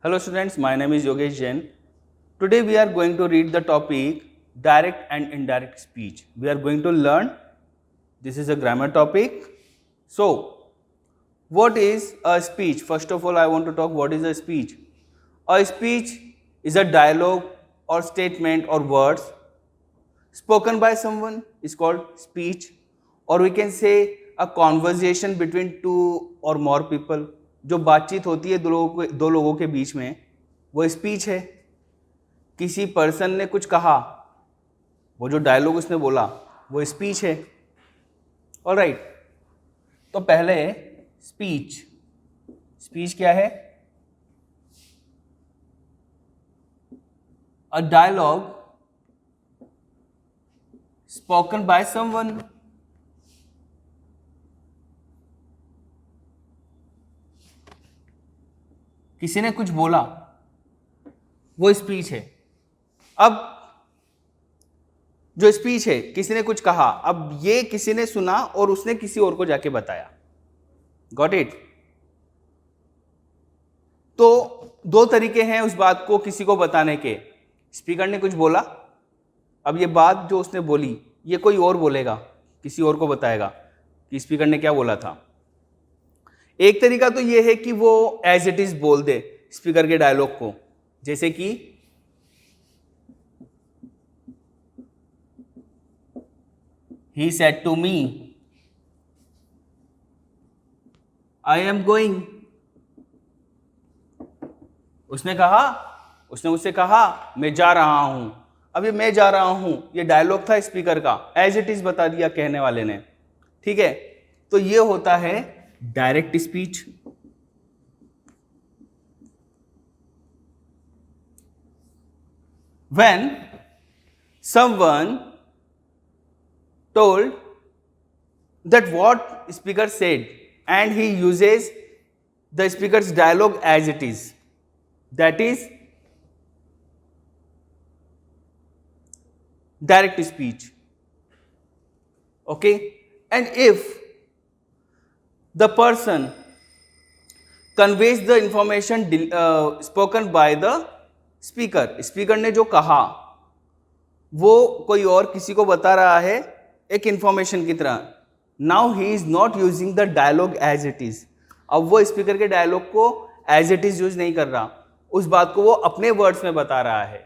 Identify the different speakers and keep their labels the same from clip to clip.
Speaker 1: Hello students, my name is Yogesh Jain. Today we are going to read the topic direct and indirect speech. We are going to learn, this is a grammar topic. So, what is a speech? First of all, I want to talk what is a speech. A speech is a dialogue or statement or words spoken by someone is called speech, or we can say a conversation between two or more people. जो बातचीत होती है दो लोगों के बीच में वो speech है. किसी पर्सन ने कुछ कहा, वो जो डायलॉग उसने बोला वो स्पीच है. ऑलराइट, तो पहले स्पीच. स्पीच क्या है? A dialogue spoken by someone. किसी ने कुछ बोला, वो स्पीच है. अब जो स्पीच है, किसी ने कुछ कहा, अब ये किसी ने सुना और उसने किसी और को जाके बताया. Got it? तो दो तरीके हैं उस बात को किसी को बताने के. स्पीकर ने कुछ बोला, अब ये बात जो उसने बोली ये कोई और बोलेगा, किसी और को बताएगा कि स्पीकर ने क्या बोला था. एक तरीका तो ये है कि वो एज इट इज बोल दे स्पीकर के डायलॉग को, जैसे कि he said to me I am going. उसने मुझसे कहा मैं जा रहा हूं. अब ये मैं जा रहा हूं ये डायलॉग था स्पीकर का, एज इट इज बता दिया कहने वाले ने. ठीक है, तो ये होता है direct speech. When someone told that what speaker said and he uses the speaker's dialogue as it is, that is direct speech. Okay, and if the person conveys the information spoken by the speaker, speaker ने जो कहा वो कोई और किसी को बता रहा है एक इंफॉर्मेशन की तरह. Now he is not using the dialogue as it is. अब वो स्पीकर के डायलॉग को एज इट इज यूज नहीं कर रहा, उस बात को वो अपने वर्ड्स में बता रहा है,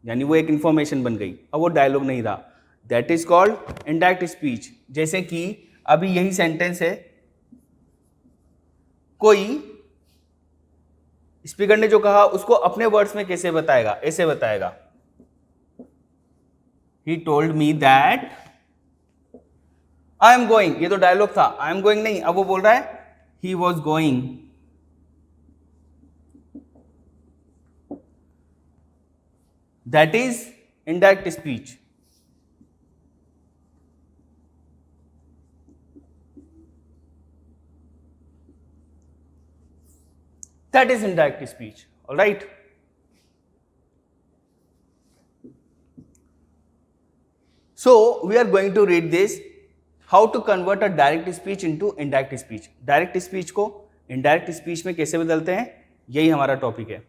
Speaker 1: यानी वो एक इंफॉर्मेशन बन गई, अब वो डायलॉग नहीं रहा. That is called indirect speech. जैसे कि अभी यही सेंटेंस है, कोई स्पीकर ने जो कहा उसको अपने वर्ड्स में कैसे बताएगा? ऐसे बताएगा, ही told me that I am going. ये तो डायलॉग था, आई एम गोइंग नहीं, अब वो बोल रहा है he was going. That is indirect speech. That is indirect speech. All right. So we are going to read this, how to convert a direct speech into indirect speech. Direct speech को indirect speech में कैसे बदलते हैं, यही हमारा topic है.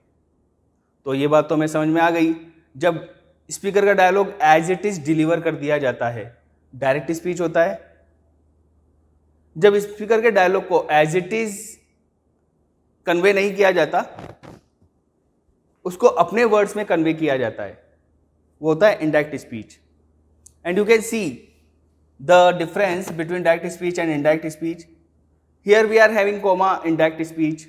Speaker 1: तो ये बात तो हमें समझ में आ गई. जब स्पीकर का dialogue as it is deliver कर दिया जाता है, डायरेक्ट स्पीच होता है. जब स्पीकर के डायलॉग को एज इट इज कन्वे नहीं किया जाता, उसको अपने वर्ड्स में कन्वे किया जाता है, वो होता है indirect speech. And you can see the difference between direct speech and indirect speech. Here we are having comma indirect speech,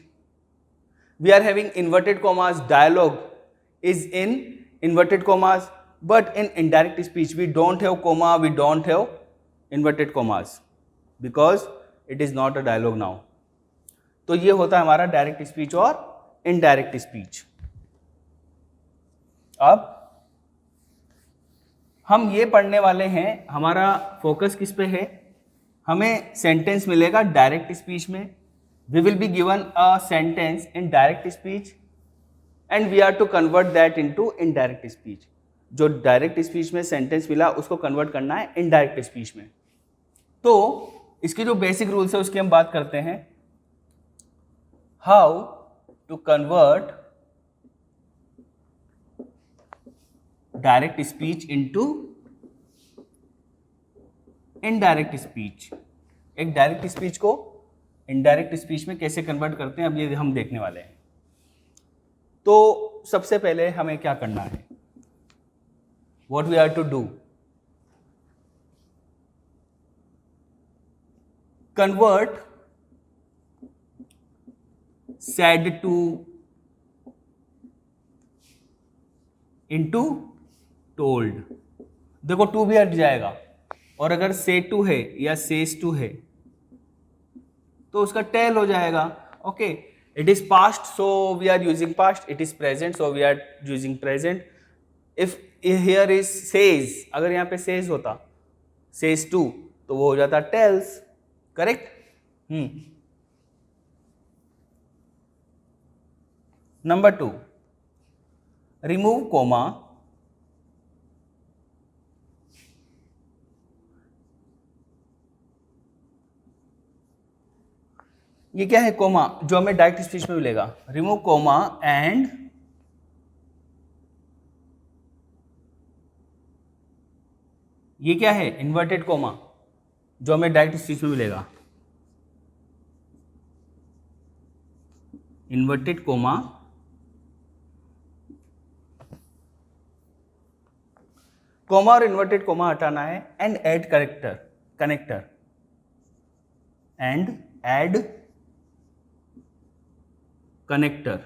Speaker 1: we are having inverted commas, dialogue is in inverted commas, but in indirect speech we don't have comma, we don't have inverted commas, because it is not a dialogue now. तो ये होता है हमारा direct speech और indirect speech. अब हम ये पढ़ने वाले हैं, हमारा फोकस किस पे है? हमें सेंटेंस मिलेगा डायरेक्ट स्पीच में. We will be given a sentence in direct speech and we are to convert that into indirect speech. जो डायरेक्ट स्पीच में सेंटेंस मिला उसको कन्वर्ट करना है इनडायरेक्ट स्पीच में. तो इसकी जो बेसिक रूल्स है उसकी हम बात करते हैं. How to convert direct speech into indirect speech. एक डायरेक्ट स्पीच को इनडायरेक्ट स्पीच में कैसे कन्वर्ट करते हैं अब ये हम देखने वाले हैं। तो सबसे पहले हमें क्या करना है, what we are to do, convert said to into told। देखो टू भी हट जाएगा और अगर से टू है या सेज टू है तो उसका टेल हो जाएगा। Okay, it is past so we are using past, it is present so we are using present. If here is says, अगर यहाँ पे सेज होता सेज टू तो वो हो जाता tells. Correct. Number 2, remove comma, ये क्या है कोमा जो हमें डायरेक्ट स्पीच में मिलेगा। रिमूव कोमा एंड ये क्या है इन्वर्टेड कोमा जो हमें डायरेक्ट स्पीच में मिलेगा। इन्वर्टेड कोमा कोमा और इन्वर्टेड कोमा हटाना है and add connector and add connector.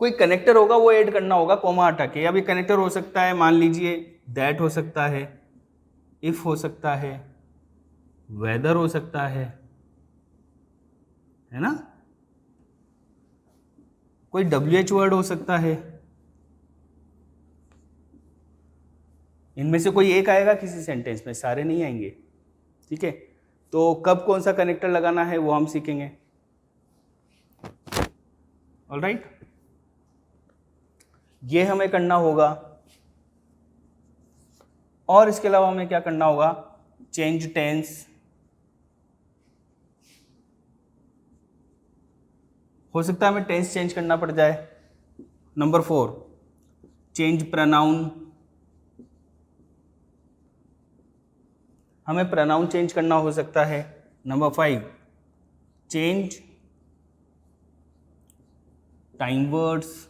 Speaker 1: कोई कनेक्टर होगा वो ऐड करना होगा कोमा हटा के। अब ये कनेक्टर हो सकता है, मान लीजिए दैट हो सकता है, इफ हो सकता है, वेदर हो सकता है ना, कोई WH वर्ड हो सकता है। इनमें से कोई एक आएगा किसी सेंटेंस में, सारे नहीं आएंगे। ठीक है, तो कब कौन सा कनेक्टर लगाना है वो हम सीखेंगे। ऑलराइट, ये हमें करना होगा। और इसके अलावा हमें क्या करना होगा, चेंज टेंस, हो सकता है हमें टेंस चेंज करना पड़ जाए। नंबर 4, चेंज प्रोनाउन, हमें प्रोनाउन चेंज करना हो सकता है। नंबर 5, चेंज टाइम वर्ड्स,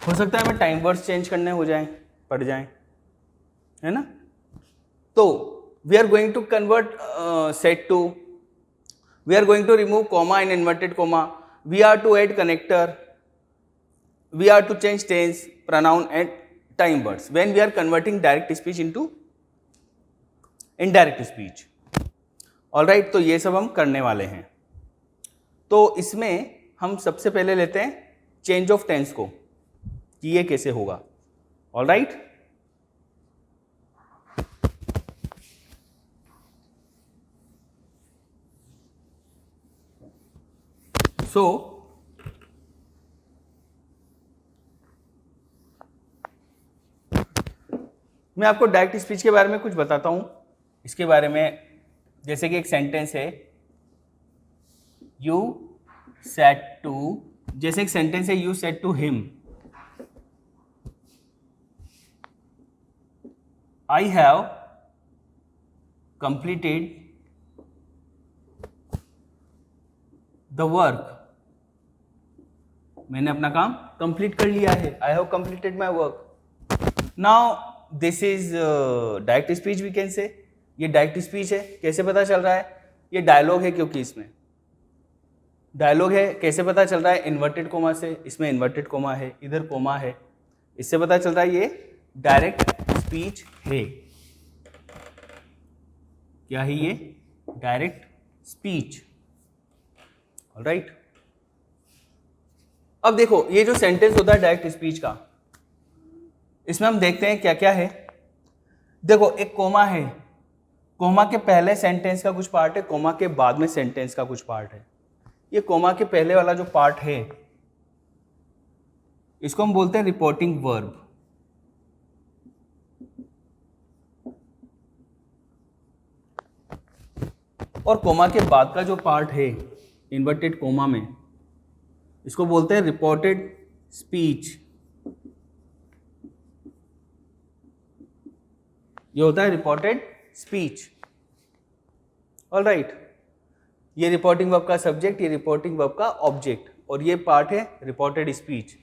Speaker 1: हो सकता है हमें टाइम वर्ड्स चेंज करने हो जाएं, पड़ जाएं, है ना। तो we are going to convert said to, we are going to remove comma in inverted comma, we are to add connector, we are to change tense, pronoun and time words when we are converting direct speech into indirect speech। Alright, तो ये सब हम करने वाले हैं। तो इसमें हम सबसे पहले लेते हैं चेंज ऑफ टेंस को कि ये कैसे होगा। ऑलराइट, सो मैं आपको डायरेक्ट स्पीच के बारे में कुछ बताता हूं। इसके बारे में जैसे कि एक सेंटेंस है, यू सेड टू, जैसे एक सेंटेंस है you said to him, I have completed the work, मैंने अपना काम कंप्लीट कर लिया है, I have completed my work. Now this is direct speech we can say, ये डायरेक्ट स्पीच है। कैसे पता चल रहा है, ये डायलॉग है क्योंकि इसमें डायलॉग है। कैसे पता चल रहा है, इन्वर्टेड कोमा से, इसमें इन्वर्टेड कोमा है, इधर कोमा है, इससे पता चल रहा है ये डायरेक्ट स्पीच है। क्या है ये, डायरेक्ट स्पीच। ऑलराइट, अब देखो ये जो सेंटेंस होता है डायरेक्ट स्पीच का, इसमें हम देखते हैं क्या क्या है। देखो एक कोमा है, कोमा के पहले सेंटेंस का कुछ पार्ट है, कोमा के बाद में सेंटेंस का कुछ पार्ट है। ये कोमा के पहले वाला जो पार्ट है इसको हम बोलते हैं रिपोर्टिंग वर्ब। और कोमा के बाद का जो पार्ट है इन्वर्टेड कोमा में, इसको बोलते हैं रिपोर्टेड स्पीच। ये होता है रिपोर्टेड स्पीच। ऑलराइट, ये रिपोर्टिंग वर्ब का सब्जेक्ट, ये रिपोर्टिंग वर्ब का ऑब्जेक्ट, और ये पार्ट है रिपोर्टेड स्पीच।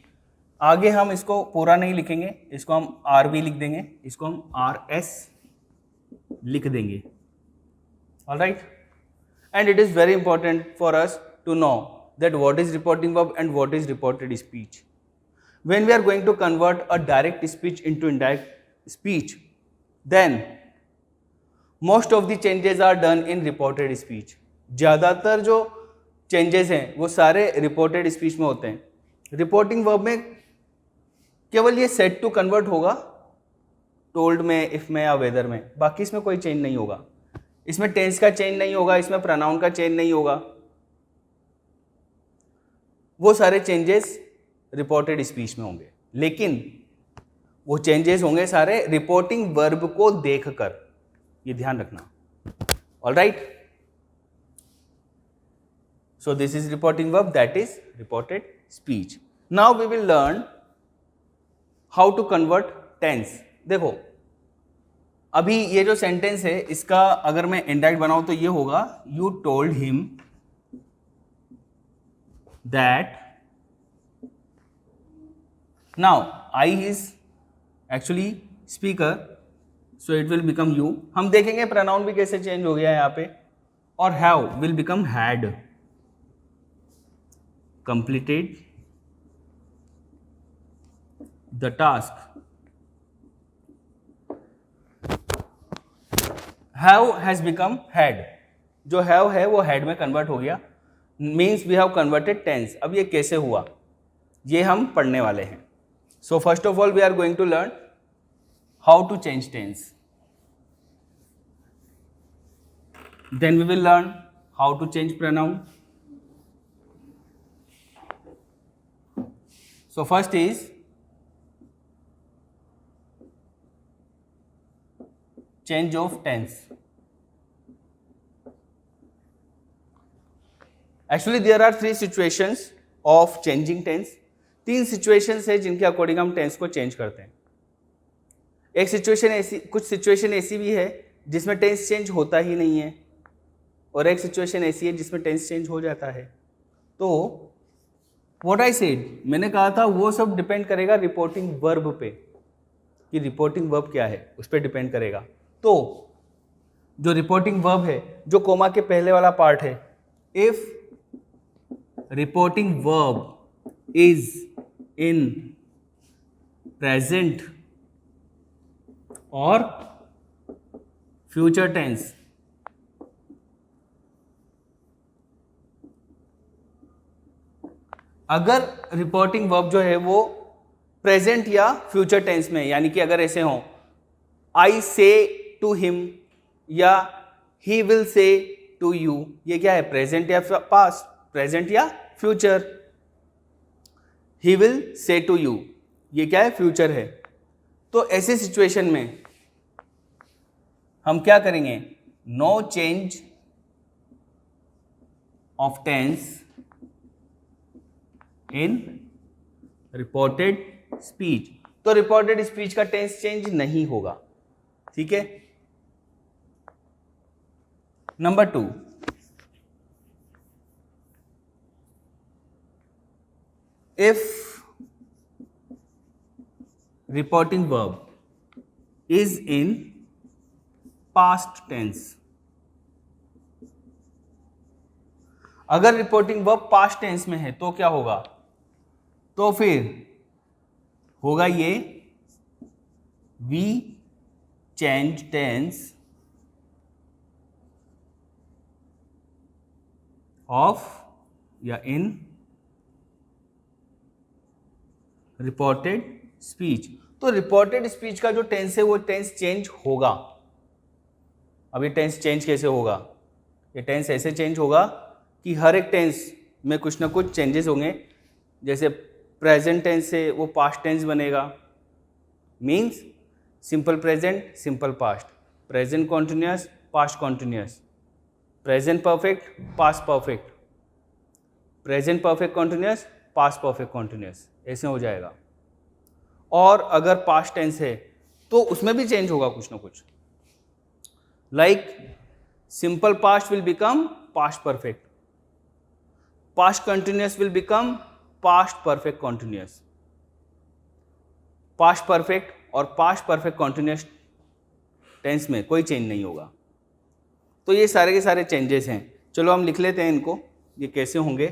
Speaker 1: आगे हम इसको पूरा नहीं लिखेंगे, इसको हम आर भी लिख देंगे, इसको हम आर एस लिख देंगे। Alright, and it is very important for us to know that what is reporting verb and what is reported speech. When we are going to convert a direct speech into indirect speech, then most of the changes are done in reported speech. ज़्यादातर जो changes हैं वो सारे reported speech में होते हैं। reporting verb में केवल ये set to convert होगा told में, if में या whether में, बाकी इसमें कोई change नहीं होगा। इसमें tense का change नहीं होगा, इसमें pronoun का change नहीं होगा, वो सारे चेंजेस रिपोर्टेड स्पीच में होंगे। लेकिन वो चेंजेस होंगे सारे रिपोर्टिंग वर्ब को देखकर, ये ध्यान रखना। Alright, so this is reporting verb, that is reported speech. Now we will learn how to convert tense. देखो, अभी ये जो सेंटेंस है इसका अगर मैं इंडायरेक्ट बनाऊं तो ये होगा, you told him that now I is actually speaker, so it will become you। हम देखेंगे pronoun भी कैसे चेंज हो गया है यहाँ पे, और have will become had। completed the task, have has become had। जो have है वो had में कन्वर्ट हो गया, means we have converted tense. अब ये कैसे हुआ ये हम पढ़ने वाले हैं। So first of all we are going to learn how to change tense, then we will learn how to change pronoun. So first is change of tense. Actually there are 3 situations of changing tense. 3 situations है जिनके according हम tense को change करते हैं। एक situation ऐसी, कुछ situation ऐसी भी है जिसमें टेंस चेंज होता ही नहीं है, और एक सिचुएशन ऐसी है जिसमें टेंस चेंज हो जाता है। तो व्हाट आई सेड, मैंने कहा था वो सब डिपेंड करेगा रिपोर्टिंग वर्ब पे, कि रिपोर्टिंग वर्ब क्या है उस पर डिपेंड करेगा। तो जो रिपोर्टिंग वर्ब है, जो कोमा के पहले वाला पार्ट है, if reporting verb is in present or future tense, अगर रिपोर्टिंग वर्ब जो है वो प्रेजेंट या फ्यूचर टेंस में, यानी कि अगर ऐसे हो, आई से टू हिम या he will say to you, ये क्या है, प्रेजेंट या पास्ट, प्रेजेंट या future. He will say to you, ये क्या है, फ्यूचर है। तो ऐसे सिचुएशन में हम क्या करेंगे, no change of tense in reported speech. तो रिपोर्टेड स्पीच का टेंस चेंज नहीं होगा, ठीक है। Number 2, if reporting verb is in past tense, अगर रिपोर्टिंग वर्ब पास्ट टेंस में है तो क्या होगा, तो फिर होगा ये वी चेंज टेंस ऑफ या इन रिपोर्टेड स्पीच। तो रिपोर्टेड स्पीच का जो टेंस है वो टेंस चेंज होगा। अब ये टेंस चेंज कैसे होगा, ये टेंस ऐसे चेंज होगा कि हर एक टेंस में कुछ ना कुछ चेंजेस होंगे। जैसे प्रेजेंट टेंस से वो पास्ट टेंस बनेगा, means simple present, simple past, present continuous, past continuous. Present perfect, past perfect, present perfect continuous, past perfect continuous, ऐसे हो जाएगा। और अगर पास्ट टेंस है तो उसमें भी चेंज होगा कुछ ना कुछ, like simple past will become past perfect, past continuous will become past perfect continuous, past perfect और पास्ट परफेक्ट कॉन्टिन्यूस टेंस में कोई चेंज नहीं होगा। तो ये सारे के सारे चेंजेस हैं। चलो हम लिख लेते हैं इनको, ये कैसे होंगे।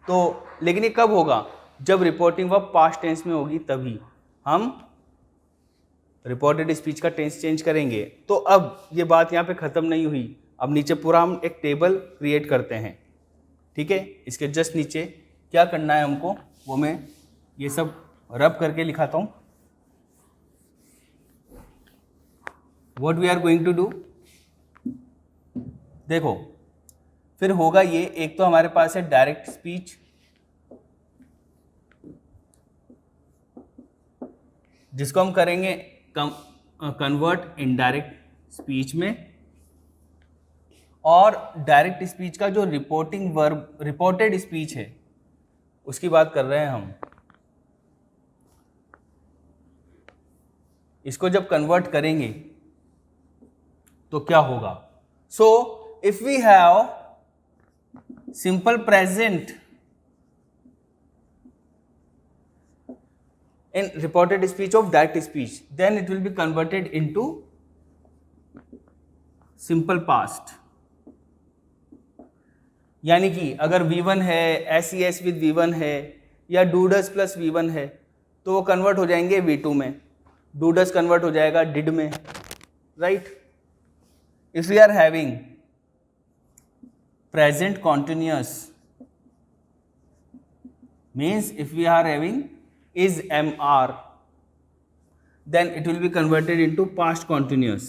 Speaker 1: तो लेकिन ये कब होगा, जब रिपोर्टिंग वर्ब पास्ट टेंस में होगी तभी हम रिपोर्टेड स्पीच का टेंस चेंज करेंगे। तो अब ये बात यहाँ पे ख़त्म नहीं हुई, अब नीचे पूरा हम एक टेबल क्रिएट करते हैं, ठीक है। इसके जस्ट नीचे क्या करना है हमको, वो मैं ये सब रब करके लिखाता हूँ। What we are going to do, देखो फिर होगा ये, एक तो हमारे पास है डायरेक्ट स्पीच, जिसको हम करेंगे कन्वर्ट इनडायरेक्ट स्पीच में, और डायरेक्ट स्पीच का जो रिपोर्टिंग वर्ब रिपोर्टेड स्पीच है उसकी बात कर रहे हैं हम। इसको जब कन्वर्ट करेंगे तो क्या होगा, so if we have simple present in reported speech of direct speech, then it will be converted into simple past। यानी कि अगर V1 है, SES with V1 है, या डूडस प्लस V1 है, तो वो कन्वर्ट हो जाएंगे V2 में, डूडस कन्वर्ट हो जाएगा डिड में, right. If we are having present continuous, means if we are having is MR, then it will be converted into past continuous।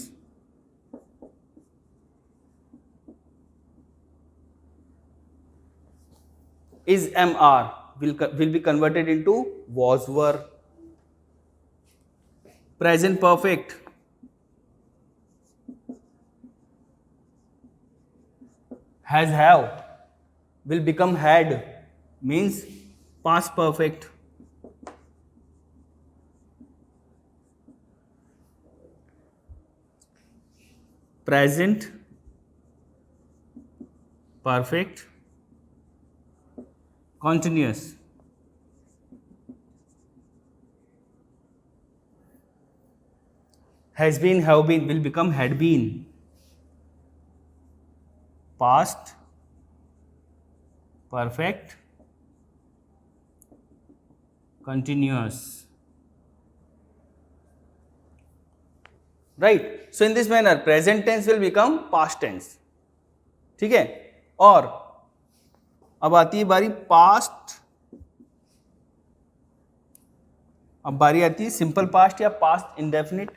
Speaker 1: is MR will be converted into was were। present perfect has have will become had, means past perfect। present perfect continuous has been, have been will become had been, past perfect continuous, right। so in this manner present tense will become past tense, ठीक है। और अब आती है बारी past, अब बारी आती है सिंपल पास्ट या past indefinite.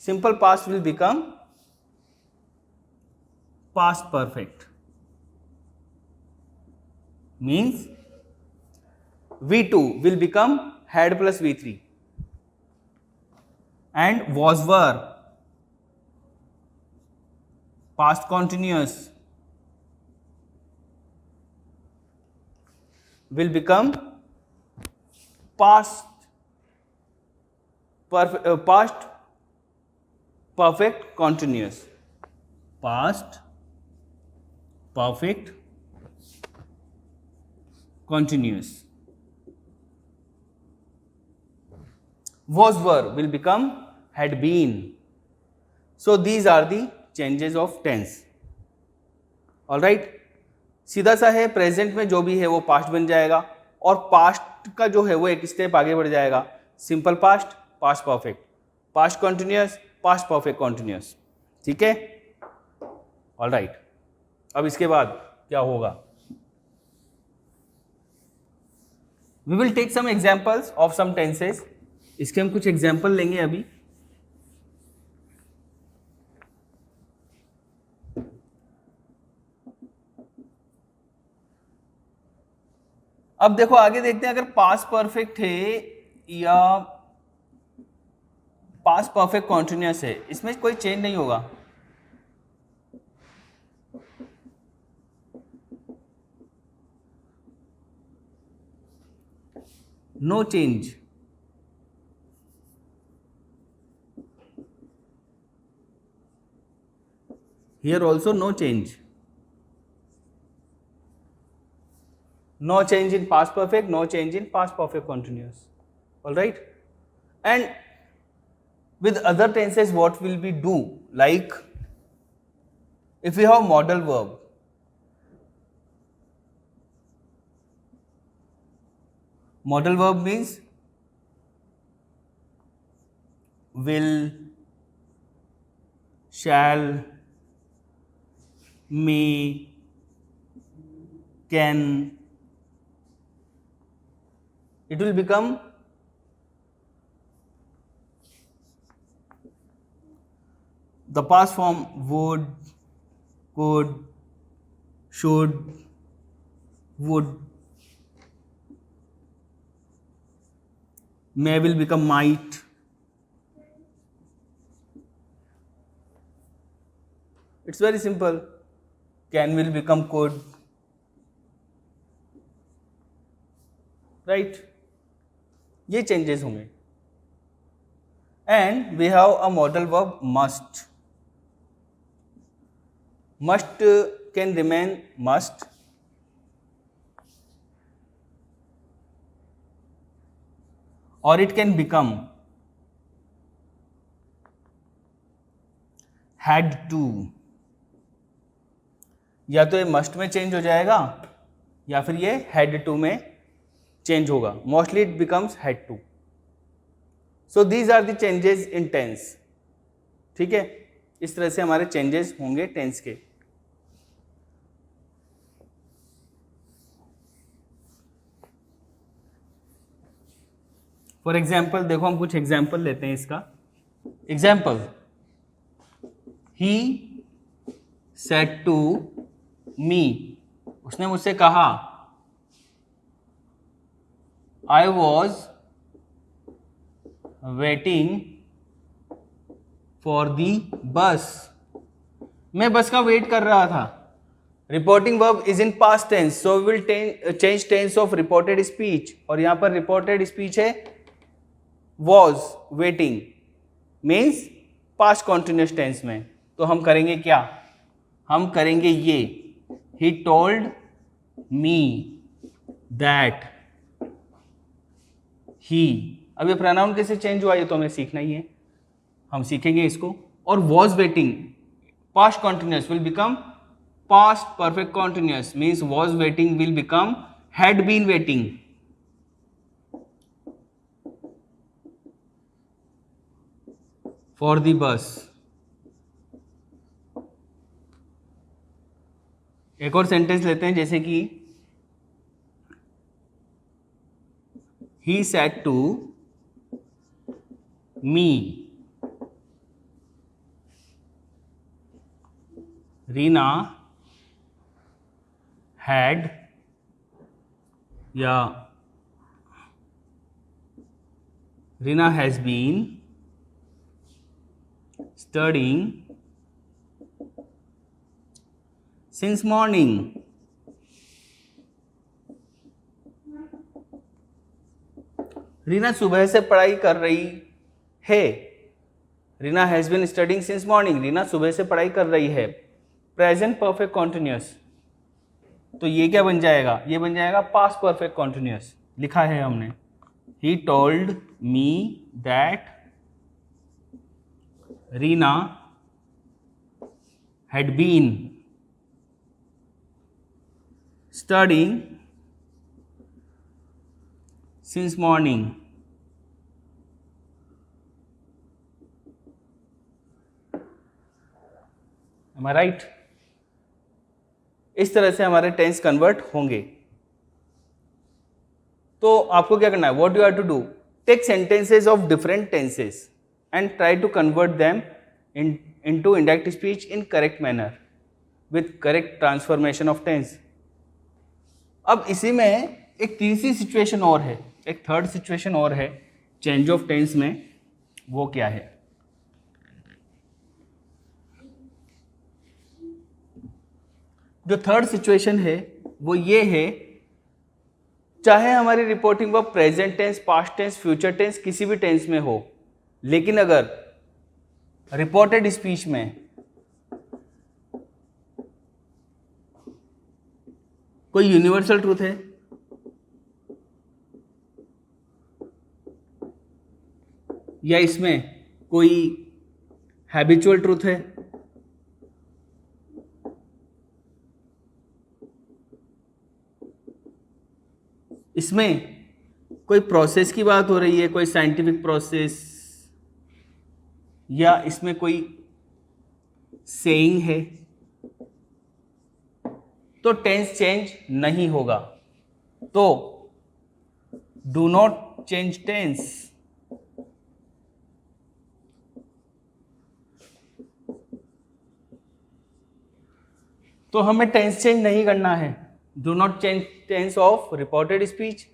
Speaker 1: Simple past will become past perfect, means V2 will become had plus V3, and was were past continuous will become past perfect continuous, past perfect continuous। was were will become had been। so these are the changes of tense, all right। सीधा सा है, present में जो भी है वो past बन जाएगा, और पास्ट का जो है वो एक स्टेप आगे बढ़ जाएगा, simple past, past perfect, past continuous, past perfect continuous, ठीक है, ऑल राइट। अब इसके बाद क्या होगा, we will take some examples of some tenses. इसके हम कुछ एग्जाम्पल लेंगे अभी। अब देखो आगे देखते हैं, अगर पास्ट परफेक्ट है या पास्ट परफेक्ट कॉन्टिन्यूस है, इसमें कोई चेंज नहीं होगा। No change. Here also no change. No change in past perfect, no change in past perfect continuous. All right. And with other tenses, what will we do? Like, if we have modal verb, modal verb means will, shall, may, can. It will become the past form would, could, should, would. May will become might. It's very simple. Can will become could. Right? ये changes होंगे. And we have a modal verb must. Must can remain must. Or it can become had to. या तो ये must में change हो जाएगा या फिर ये हैड टू में चेंज होगा. Mostly it becomes had to. So these are the changes in tense. ठीक है, इस तरह से हमारे चेंजेस होंगे टेंस के. फॉर एग्जाम्पल देखो, हम कुछ एग्जाम्पल लेते हैं इसका. Example, he said to me, उसने मुझसे कहा, I was waiting for the bus, मैं बस का वेट कर रहा था. Reporting verb is in past tense, so will change tense of reported speech. और यहां पर रिपोर्टेड स्पीच है was waiting, means past continuous tense में. तो हम करेंगे क्या, हम करेंगे ये, he told me that he. अब ये प्रोनाउन कैसे चेंज हुआ ये तो हमें सीखना ही है, हम सीखेंगे इसको. और was waiting, past continuous will become past perfect continuous, means was waiting will become had been waiting. For the bus. एक और सेंटेंस लेते हैं, जैसे कि he said to me, Reena had, या Reena has been studying since morning. Reena सुबह से पढ़ाई कर रही है. Reena has been studying since morning, Reena सुबह से पढ़ाई कर रही है. प्रेजेंट परफेक्ट कॉन्टिन्यूस, तो ये क्या बन जाएगा, ये बन जाएगा पास्ट परफेक्ट कॉन्टिन्यूस. लिखा है हमने, he told me that Reena had been studying since morning. Am I right? इस तरह से हमारे टेंस कन्वर्ट होंगे. तो आपको क्या करना है, what you have to do, take sentences of different tenses and try to convert them into indirect speech in correct manner with correct transformation of tense. अब इसी में एक तीसरी सिचुएशन और है, एक थर्ड सिचुएशन और है चेंज ऑफ टेंस में. वो क्या है, जो थर्ड सिचुएशन है वो ये है, चाहे हमारी reporting verb present tense, past tense, future tense किसी भी टेंस में हो, लेकिन अगर रिपोर्टेड स्पीच में कोई यूनिवर्सल ट्रूथ है या इसमें कोई हैबिचुअल ट्रूथ है, इसमें कोई प्रोसेस की बात हो रही है, कोई साइंटिफिक प्रोसेस, या इसमें कोई सेइंग है, तो टेंस चेंज नहीं होगा। तो डू नॉट चेंज टेंस। तो हमें टेंस चेंज नहीं करना है। Do not change tense of reported speech.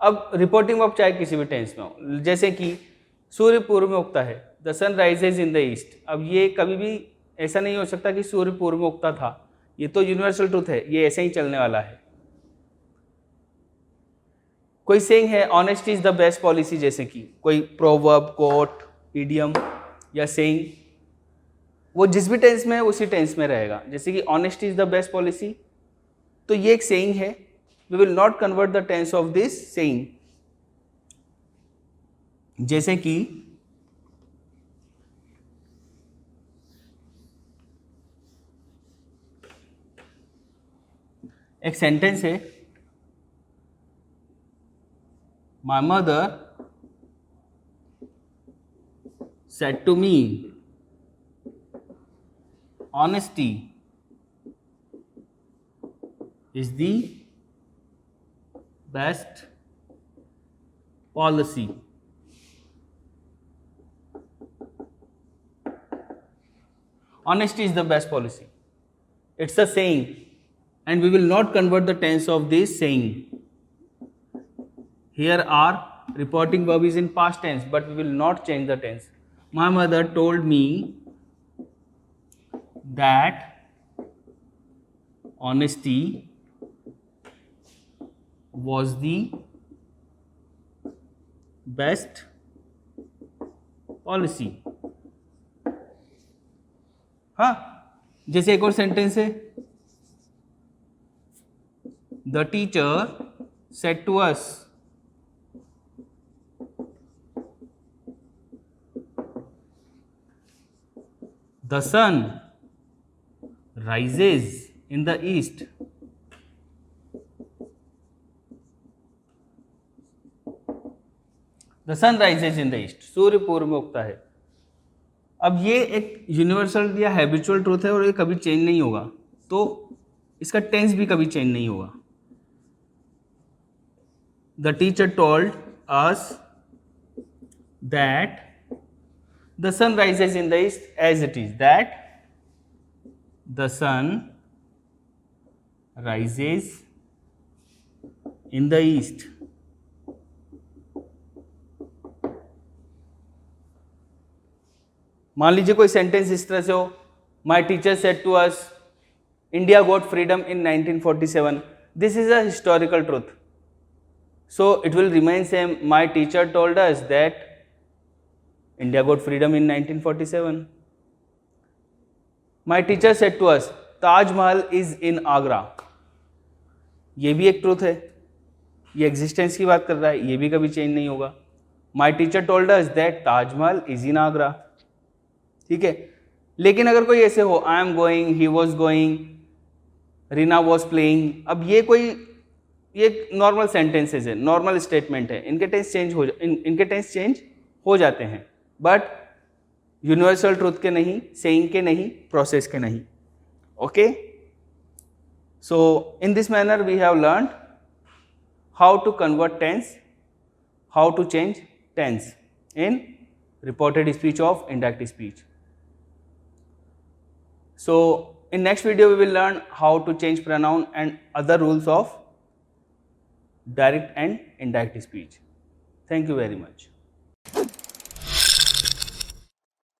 Speaker 1: अब रिपोर्टिंग वर्ब चाहे किसी भी टेंस में हो, जैसे कि सूर्य पूर्व में उगता है, the sun rises in the east. अब ये कभी भी ऐसा नहीं हो सकता कि सूर्य पूर्व में उगता था, ये तो यूनिवर्सल ट्रूथ है, ये ऐसे ही चलने वाला है। कोई सेइंग है, honesty is the best policy, जैसे कि कोई प्रोवर्ब, कोट, इडियम या सेइंग, वो जिस भी टेंस में है उसी टेंस में रहेगा। जैसे कि honesty is the best policy, तो ये एक सेइंग है, we will not convert the tense of this saying. जैसे कि एक सेंटेंस है, my mother said to me honesty is the best policy. Honesty is the best policy. It's a saying, and we will not convert the tense of this saying. Here our reporting verb is in past tense, but we will not change the tense. My mother told me that honesty was the best policy. हाँ, जैसे एक और sentence है, the teacher said to us the sun rises in the east. The sun rises in the east. सूर्य पूर्व में उगता है। अब ये एक यूनिवर्सल या हैबिचुअल ट्रूथ है और ये कभी चेंज नहीं होगा, तो इसका टेंस भी कभी चेंज नहीं होगा। The teacher told us that the sun rises in the east as it is. That the sun rises in the east. मान लीजिए कोई सेंटेंस इस तरह से हो, my teacher said to us India got freedom in 1947. This is a historical truth, so it will remain same. My teacher told us that India got freedom in 1947. My teacher said to us Taj Mahal is in Agra. ये भी एक truth है, ये existence की बात कर रहा है, ये भी कभी चेंज नहीं होगा. माई teacher told us that Taj Mahal is in Agra. ठीक है, लेकिन अगर कोई ऐसे हो, आई am going, he was going, Reena was playing, अब ये नॉर्मल सेंटेंसेज है, नॉर्मल स्टेटमेंट है, इनके टेंस चेंज हो जाते हैं, बट यूनिवर्सल ट्रूथ के नहीं, सेइंग के नहीं, प्रोसेस के नहीं. Okay, so in this manner we have learned how to convert tense, how to change tense in reported speech of indirect speech. So in next video we will learn how to change pronoun and other rules of direct and indirect speech. Thank you very much.